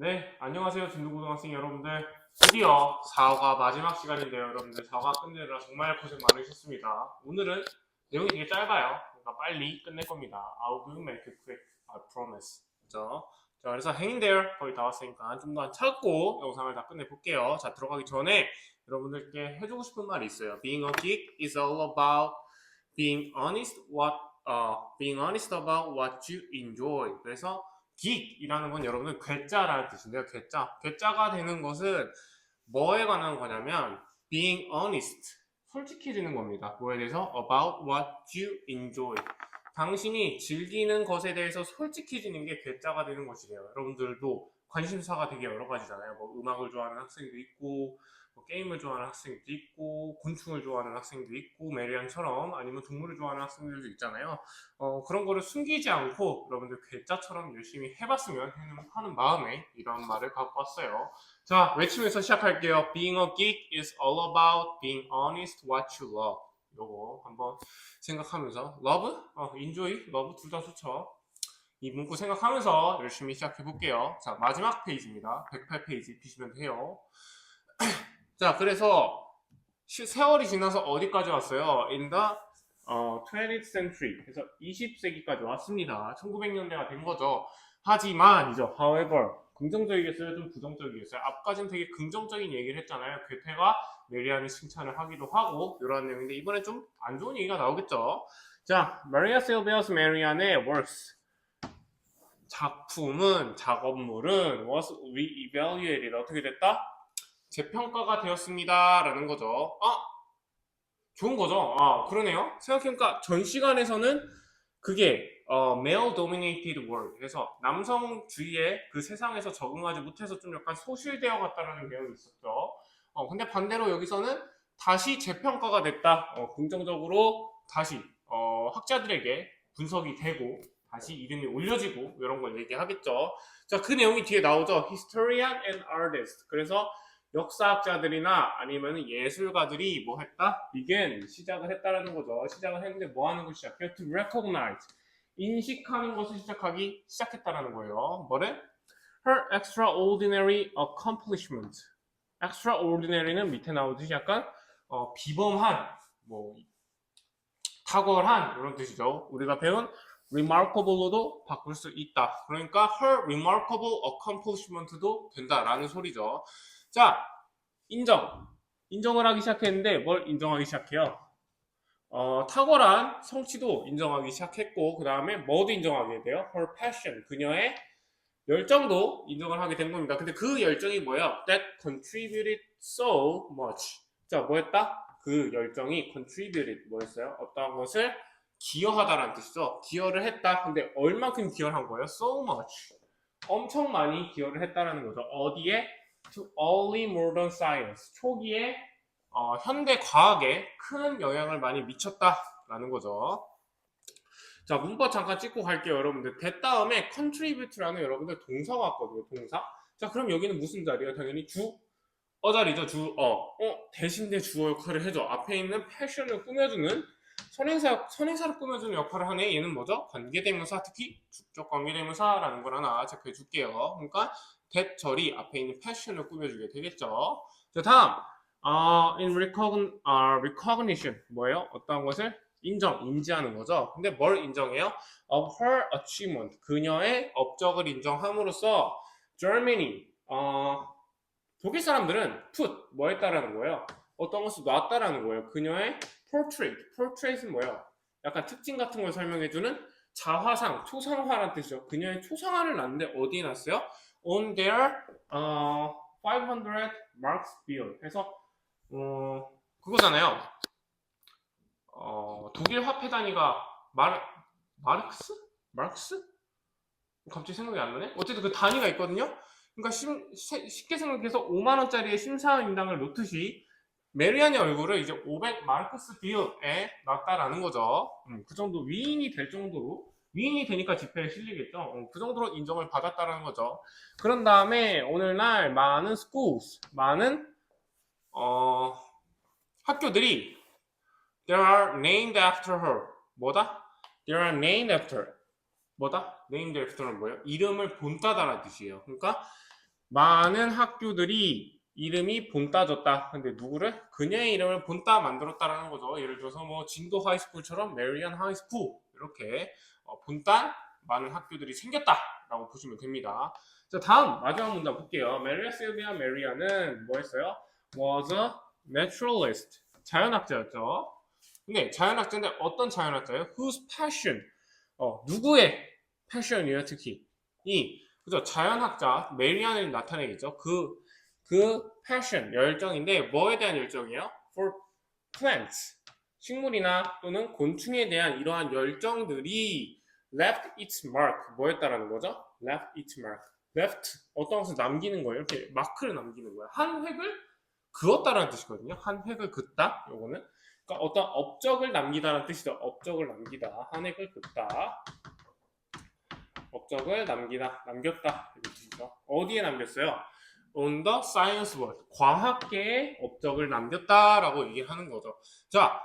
네, 안녕하세요. 진도고등학생 여러분들. 드디어 4화가 마지막 시간인데요. 여러분들 4화 끝내느라 정말 고생 많으셨습니다. 오늘은 내용이 되게 짧아요. 그러니까 빨리 끝낼 겁니다. I will make it quick, I promise. 그죠? 자, 그래서 hang there 거의 다 왔으니까 좀 더 찾고 영상을 다 끝내볼게요. 자, 들어가기 전에 여러분들께 해주고 싶은 말이 있어요. Being a geek is all about being honest about what you enjoy. 그래서 geek이라는 건 여러분들 괴짜라는 뜻인데요. 괴짜가 되는 것은 뭐에 관한 거냐면 being honest, 솔직해지는 겁니다. 뭐에 대해서 about what you enjoy. 당신이 즐기는 것에 대해서 솔직해지는 게 괴짜가 되는 것이래요. 여러분들도 관심사가 되게 여러 가지잖아요. 뭐 음악을 좋아하는 학생도 있고, 뭐 게임을 좋아하는 학생도 있고, 곤충을 좋아하는 학생도 있고, 메리안처럼 아니면 동물을 좋아하는 학생들도 있잖아요. 그런 거를 숨기지 않고 여러분들 괴짜처럼 열심히 해봤으면 하는 마음에 이런 말을 갖고 왔어요. 자, 외치면서 시작할게요. Being a geek is all about being honest what you love. 요거 한번 생각하면서 love, enjoy, love 둘 다 좋죠. 이 문구 생각하면서 열심히 시작해 볼게요. 자, 마지막 페이지입니다. 108페이지 피시면 돼요. 자, 그래서 세월이 지나서 어디까지 왔어요? In the 20th century. 그래서 20세기까지 왔습니다. 1900년대가 된 거죠. 하지만이죠. However, 긍정적이겠어요? 좀 부정적이겠어요? 앞까지는 되게 긍정적인 얘기를 했잖아요. 괴테가 메리안을 칭찬을 하기도 하고 이런 내용인데 이번엔 좀 안 좋은 얘기가 나오겠죠. 자, Maria Sylvia's Marianne의 works. 작업물은 was re-evaluated. 어떻게 됐다? 재평가가 되었습니다. 라는 거죠. 좋은 거죠. 그러네요. 생각해보니까 전 시간에서는 그게 male dominated world. 그래서 남성주의에 그 세상에서 적응하지 못해서 좀 약간 소실되어 갔다라는 내용이 있었죠. 근데 반대로 여기서는 다시 재평가가 됐다. 긍정적으로 다시 학자들에게 분석이 되고 다시 이름이 올려지고 이런 걸 얘기하겠죠. 자, 그 내용이 뒤에 나오죠. Historian and artist. 그래서 역사학자들이나 아니면 예술가들이 뭐 했다? begin, 시작을 했다라는 거죠. 시작을 했는데 뭐 하는 걸 시작해요? To recognize, 인식하는 것을 시작했다라는 거예요. 뭐래? Her extraordinary accomplishment. extraordinary는 밑에 나오듯이 약간 비범한, 뭐 탁월한 이런 뜻이죠. 우리가 배운 remarkable로도 바꿀 수 있다. 그러니까 her remarkable accomplishment도 된다라는 소리죠. 자, 인정을 하기 시작했는데 뭘 인정하기 시작해요? 탁월한 성취도 인정하기 시작했고 그 다음에 뭐도 인정하게 돼요? her passion, 그녀의 열정도 인정을 하게 된 겁니다. 근데 그 열정이 뭐예요? that contributed so much. 자, 뭐였다? 그 열정이 contributed 뭐였어요? 어떤 것을 기여하다라는 뜻이죠. 기여를 했다. 근데 얼만큼 기여를 한 거예요? so much. 엄청 많이 기여를 했다라는 거죠. 어디에? to early modern science. 초기에 현대 과학에 큰 영향을 많이 미쳤다라는 거죠. 자, 문법 잠깐 찍고 갈게요, 여러분들. that 다음에 contribute라는 여러분들 동사가 왔거든요, 동사. 자, 그럼 여기는 무슨 자리예요? 당연히 자리죠, 대신에 주어 역할을 해줘. 앞에 있는 passion을 꾸며주는 선행사를 꾸며주는 역할을 하네. 얘는 뭐죠? 관계대명사, 특히 주격 관계대명사라는 걸 하나 체크해 줄게요. 그러니까 that 절이 앞에 있는 passion을 꾸며주게 되겠죠. 자, 다음. in recognition. 뭐예요? 어떤 것을? 인지하는 거죠. 근데 뭘 인정해요? of her achievement. 그녀의 업적을 인정함으로써 Germany, 독일 사람들은 put, 뭐 했다라는 거예요? 어떤 것을 놨다라는 거예요. 그녀의 portrait은 뭐예요? 약간 특징 같은 걸 설명해주는 자화상, 초상화라는 뜻이죠. 그녀의 초상화를 놨는데 어디에 놨어요? on their 500 marks bill. 해서 그거잖아요. 독일 화폐 단위가 마르크스? 마르크스? 갑자기 생각이 안 나네? 어쨌든 그 단위가 있거든요? 그러니까 쉽게 생각해서 5만원짜리의 심사인당을 놓듯이 메리안의 얼굴을 이제 500 마르크스 빌에 놨다라는 거죠. 그 정도 위인이 될 정도로, 위인이 되니까 지폐에 실리겠죠. 그 정도로 인정을 받았다라는 거죠. 그런 다음에 오늘날 많은 schools, 많은 학교들이 There are named after her. 뭐다? There are named after. 뭐다? Named after는 뭐예요? 이름을 본따다라는 뜻이에요. 그러니까 많은 학교들이 이름이 본따졌다. 근데 누구를? 그녀의 이름을 본따 만들었다라는 거죠. 예를 들어서 뭐 진도 하이스쿨처럼 메리안 하이스쿨 이렇게 본딴 많은 학교들이 생겼다라고 보시면 됩니다. 자, 다음 마지막 문장 볼게요. 메리아 실비아 메리아는 뭐 했어요? Was a naturalist. 자연학자였죠. 근데 자연학자인데 어떤 자연학자예요? Whose passion? 누구의 패션이에요, 특히. 그죠? 자연학자, 메리안을 나타내겠죠. 그 passion, 열정인데, 뭐에 대한 열정이에요? For plants. 식물이나 또는 곤충에 대한 이러한 열정들이 left its mark. 뭐였다라는 거죠? left its mark. left. 어떤 것을 남기는 거예요. 이렇게 마크를 남기는 거예요. 한 획을 그었다라는 뜻이거든요. 한 획을 긋다. 요거는. 그러니까 어떤 업적을 남기다라는 뜻이죠. 업적을 남기다. 한 획을 긋다. 업적을 남겼다. 이런 뜻이죠. 어디에 남겼어요? On the science world. 과학계에 업적을 남겼다라고 얘기를 하는 거죠. 자,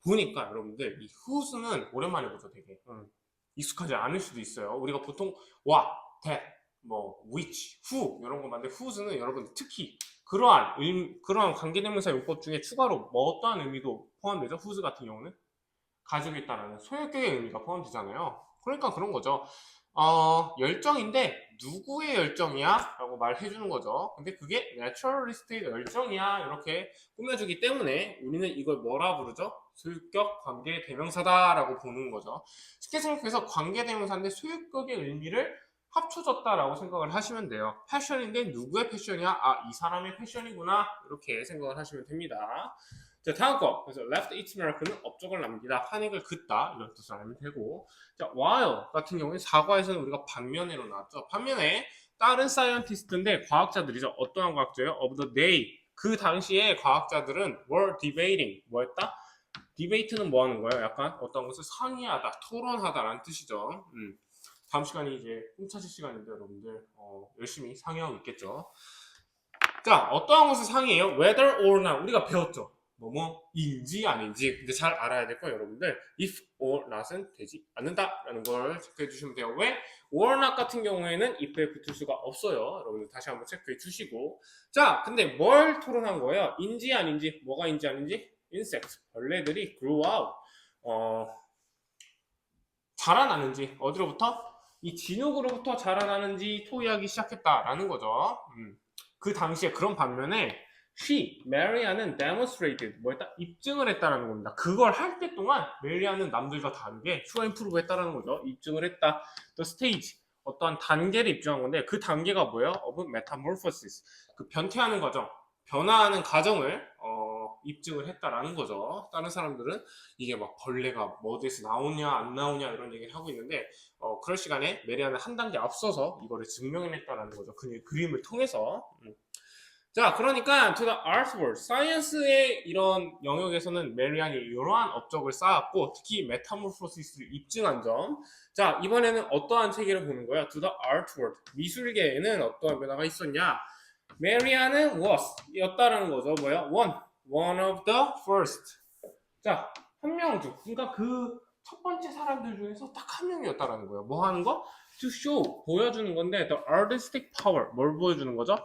보니까 여러분들 이 whose는 오랜만에 보죠, 되게. 익숙하지 않을 수도 있어요. 우리가 보통 what, that, 뭐 which, who 이런 거 많은데 whose는 여러분 특히 그러한 관계대명사 용법 중에 추가로 뭐 어떠한 의미도 포함되죠? whose 같은 경우는 가지고 있다는 소유격의 의미가 포함되잖아요. 그러니까 그런 거죠. 열정인데 누구의 열정이야? 라고 말해주는 거죠. 근데 그게 naturalist의 열정이야 이렇게 꾸며주기 때문에 우리는 이걸 뭐라 부르죠? 소유격 관계 대명사다 라고 보는 거죠. 쉽게 생각해서 관계 대명사인데 소유격의 의미를 합쳐졌다라고 생각을 하시면 돼요. 패션인데 누구의 패션이야? 이 사람의 패션이구나 이렇게 생각을 하시면 됩니다. 자, 다음 거. 그래서 left its mark는 업적을 남기다, 한 획을 긋다 이런 뜻을 알면 되고, 자, while 같은 경우는 사과에서는 우리가 반면에로 나왔죠. 반면에 다른 사이언티스트인데 과학자들이죠. 어떠한 과학자예요? of the day. 그 당시에 과학자들은 were debating. 뭐였다? 디베이트는 뭐 하는 거예요? 약간 어떤 것을 상의하다, 토론하다라는 뜻이죠. 다음 시간이 이제 꿈차실 시간인데 여러분들 열심히 상의하고 있겠죠. 자, 어떠한 것을 상의해요? whether or not 우리가 배웠죠. 뭐뭐인지 아닌지. 근데 잘 알아야 될 거예요, 여러분들. if or not은 되지 않는다라는 걸 체크해 주시면 돼요. 왜? or not 같은 경우에는 if에 붙을 수가 없어요. 여러분들 다시 한번 체크해 주시고. 자, 근데 뭘 토론한 거예요? 인지 아닌지, 뭐가 인지 아닌지? insect, 벌레들이 grow out. 자라나는지, 어디로부터? 이 진흙으로부터 자라나는지 토의하기 시작했다라는 거죠. 그 당시에 그런 반면에 메리아는 demonstrated, 뭐했다? 입증을 했다라는 겁니다. 그걸 할 때 동안 메리아는 남들과 다르게 show and prove 했다라는 거죠. 입증을 했다. the stage, 어떠한 단계를 입증한 건데 그 단계가 뭐예요? of metamorphosis, 그 변태하는 과정, 변화하는 과정을 입증을 했다라는 거죠. 다른 사람들은 이게 막 벌레가 뭐 어디에서 나오냐 안 나오냐 이런 얘기를 하고 있는데 그럴 시간에 메리아는 한 단계 앞서서 이거를 증명해냈다라는 거죠. 그의 그림을 통해서. 자, 그러니까 to the art world, 사이언스의 이런 영역에서는 메리안이 이러한 업적을 쌓았고 특히 메타모포시스를 입증한 점. 자, 이번에는 어떠한 체계를 보는 거야? to the art world, 미술계에는 어떠한 변화가 있었냐? 메리안은 was 였다라는 거죠. 뭐야? one of the first. 자, 한 명 중, 그러니까 그 첫 번째 사람들 중에서 딱 한 명이었다라는 거예요. 뭐 하는 거? to show, 보여주는 건데 the artistic power, 뭘 보여주는 거죠?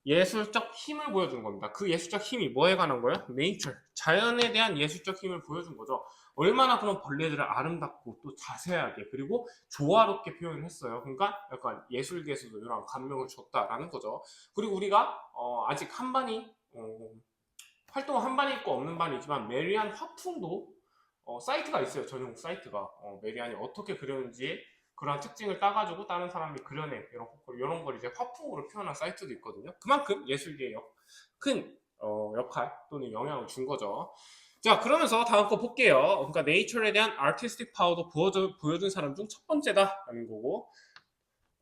예술적 힘을 보여준 겁니다. 그 예술적 힘이 뭐에 관한 거예요? nature, 자연에 대한 예술적 힘을 보여준 거죠. 얼마나 그런 벌레들을 아름답고 또 자세하게 그리고 조화롭게 표현을 했어요. 그러니까 약간 예술계에서도 이런 감명을 줬다라는 거죠. 그리고 우리가 아직 한 반이 활동은 한 반이 있고 없는 반이지만 메리안 화풍도 사이트가 있어요. 전용 사이트가 메리안이 어떻게 그렸는지 그런 특징을 따가지고 다른 사람이 그려낸 이런 걸 이제 화풍으로 표현한 사이트도 있거든요. 그만큼 예술계에 큰 역할 또는 영향을 준 거죠. 자, 그러면서 다음 거 볼게요. 그러니까 네이처에 대한 아티스틱 파워도 보여준 사람 중 첫 번째다라는 거고,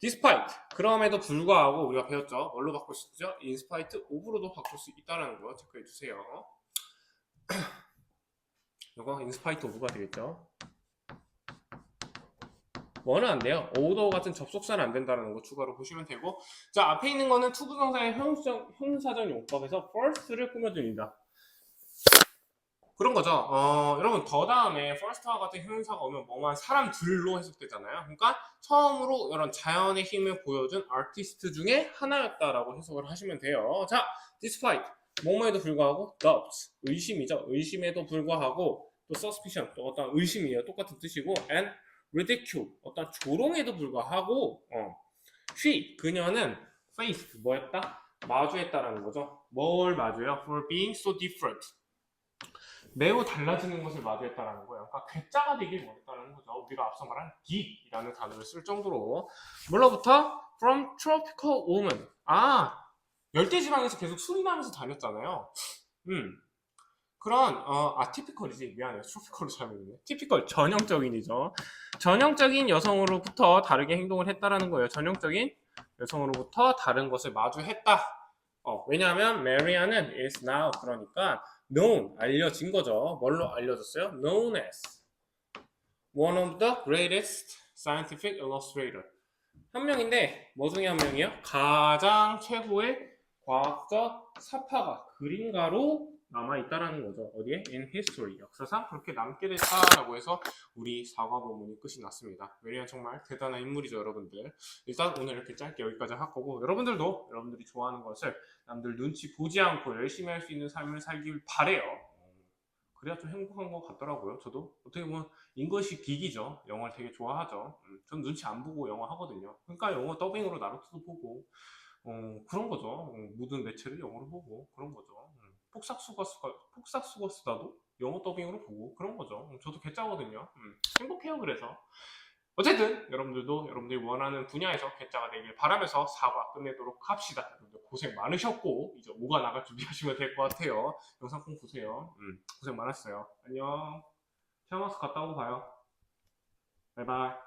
despite, 그럼에도 불구하고 우리가 배웠죠. 뭘로 바꿀 수 있죠? in spite of로도 바꿀 수 있다는 거 체크해 주세요. 이거 in spite of가 되겠죠. 뭐는 안 돼요. 오더 같은 접속사는 안 된다는 거 추가로 보시면 되고, 자, 앞에 있는 거는 투부정사의 형사적 용법에서 first를 꾸며줍니다. 그런 거죠. 여러분 더 다음에 first와 같은 형용사가 오면 뭐만 사람들로 해석되잖아요. 그러니까 처음으로 이런 자연의 힘을 보여준 아티스트 중에 하나였다라고 해석을 하시면 돼요. 자, despite 뭐뭐에도 불구하고 doubts 의심이죠. 의심에도 불구하고 또 suspicion 또 어떤 의심이에요. 똑같은 뜻이고 and ridicule 어떤 조롱에도 불구하고 she 그녀는 faced 뭐했다? 마주했다라는 거죠. 뭘 마주해요? For being so different 매우 달라지는 것을 마주했다라는 거예요. 그러니까 괴짜가 되길 원했다는 거죠. 우리가 앞서 말한 geek이라는 단어를 쓸 정도로 뭘로부터? From tropical woman. 열대지방에서 계속 수리나면서 다녔잖아요. 그런 아티피컬이지 미안해요. 트로피컬로 잘못했네. 티피컬 전형적인이죠. 전형적인 여성으로부터 다르게 행동을 했다라는 거예요. 전형적인 여성으로부터 다른 것을 마주했다. 왜냐하면 메리아는 is now 그러니까 known 알려진 거죠. 뭘로 알려졌어요? known as one of the greatest scientific illustrator 한 명인데 뭐 중에 한 명이요? 가장 최고의 과학적 사파가 그림가로 남아있다라는 거죠. 어디에? in history 역사상 그렇게 남게 됐다라고 해서 우리 사과 본문이 끝이 났습니다. 메리안 정말 대단한 인물이죠, 여러분들. 일단 오늘 이렇게 짧게 여기까지 할 거고 여러분들도 여러분들이 좋아하는 것을 남들 눈치 보지 않고 열심히 할 수 있는 삶을 살길 바래요. 그래야 좀 행복한 것 같더라고요. 저도 어떻게 보면 인것이 빅이죠. 영화를 되게 좋아하죠. 전 눈치 안 보고 영화 하거든요. 그러니까 영어 더빙으로 나루토도 보고 그런 거죠. 모든 매체를 영어로 보고 그런 거죠. 폭삭수거스다도 영어 더빙으로 보고 그런 거죠. 저도 개짜거든요. 행복해요. 그래서 어쨌든 여러분들도 여러분들이 원하는 분야에서 개짜가 되길 바라면서 사과 끝내도록 합시다. 여러분들 고생 많으셨고 이제 5가 나갈 준비하시면 될 것 같아요. 영상 꼭 보세요. 고생 많았어요. 안녕. 샤워하우스 갔다 오고 가요. 바이바이.